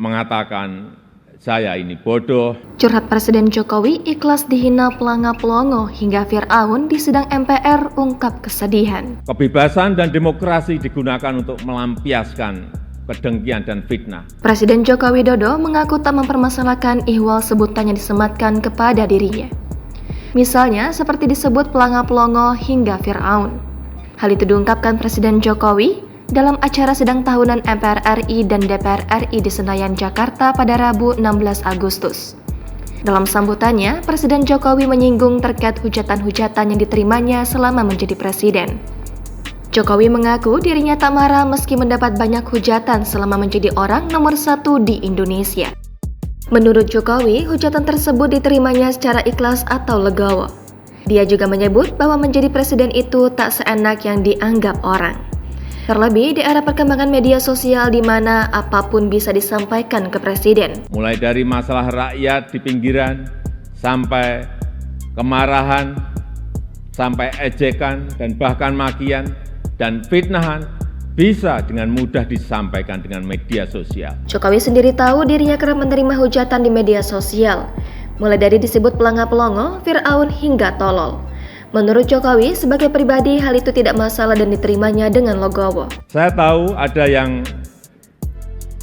mengatakan saya ini bodoh. Curhat Presiden Jokowi ikhlas dihina pelanga-pelongo hingga Fir'aun di sidang MPR ungkap kesedihan. Kebebasan dan demokrasi digunakan untuk melampiaskan kedengkian dan fitnah. Presiden Joko Widodo mengaku tak mempermasalahkan ihwal sebutannya disematkan kepada dirinya. Misalnya seperti disebut pelanga-pelongo hingga Fir'aun. Hal itu diungkapkan Presiden Jokowi dalam acara sidang tahunan MPR RI dan DPR RI di Senayan, Jakarta pada Rabu 16 Agustus. Dalam sambutannya, Presiden Jokowi menyinggung terkait hujatan-hujatan yang diterimanya selama menjadi presiden. Jokowi mengaku dirinya tak marah meski mendapat banyak hujatan selama menjadi orang nomor 1 di Indonesia. Menurut Jokowi, hujatan tersebut diterimanya secara ikhlas atau legowo. Dia juga menyebut bahwa menjadi presiden itu tak seenak yang dianggap orang. Terlebih di era perkembangan media sosial di mana apapun bisa disampaikan ke presiden. Mulai dari masalah rakyat di pinggiran, sampai kemarahan, sampai ejekan, dan bahkan makian, dan fitnahan bisa dengan mudah disampaikan dengan media sosial. Jokowi sendiri tahu dirinya kerap menerima hujatan di media sosial, mulai dari disebut pelanga-pelongo, Fir'aun hingga tolol. Menurut Jokowi, sebagai pribadi hal itu tidak masalah dan diterimanya dengan legowo. Saya tahu ada yang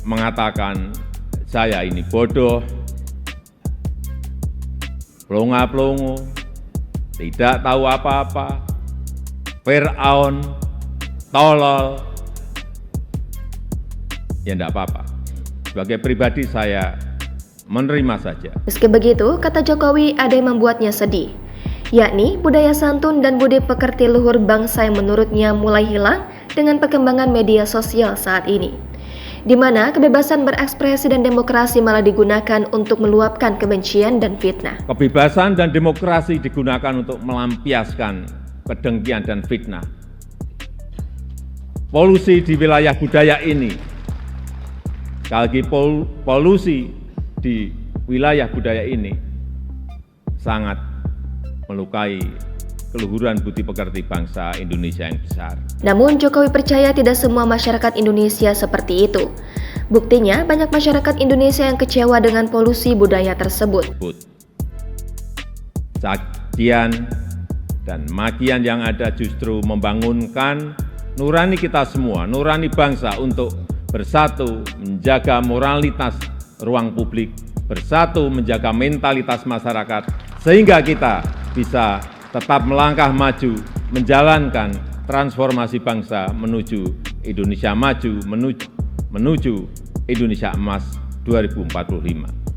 mengatakan saya ini bodoh, pelongo-pelongo, tidak tahu apa-apa, Fir'aun, tolol. Ya enggak apa-apa. Sebagai pribadi saya menerima saja. Meski begitu, kata Jokowi ada yang membuatnya sedih, yakni budaya santun dan budi pekerti luhur bangsa yang menurutnya mulai hilang dengan perkembangan media sosial saat ini, di mana kebebasan berekspresi dan demokrasi malah digunakan untuk meluapkan kebencian dan fitnah. Kebebasan dan demokrasi digunakan untuk melampiaskan kedengkian dan fitnah. Polusi di wilayah budaya ini, sekali lagi polusi di wilayah budaya ini sangat melukai keluhuran budi pekerti bangsa Indonesia yang besar. Namun Jokowi percaya tidak semua masyarakat Indonesia seperti itu. Buktinya banyak masyarakat Indonesia yang kecewa dengan polusi budaya tersebut. Cacian dan makian yang ada justru membangunkan nurani kita semua, nurani bangsa untuk bersatu menjaga moralitas ruang publik, bersatu menjaga mentalitas masyarakat, sehingga kita bisa tetap melangkah maju, menjalankan transformasi bangsa menuju Indonesia maju, menuju Indonesia Emas 2045.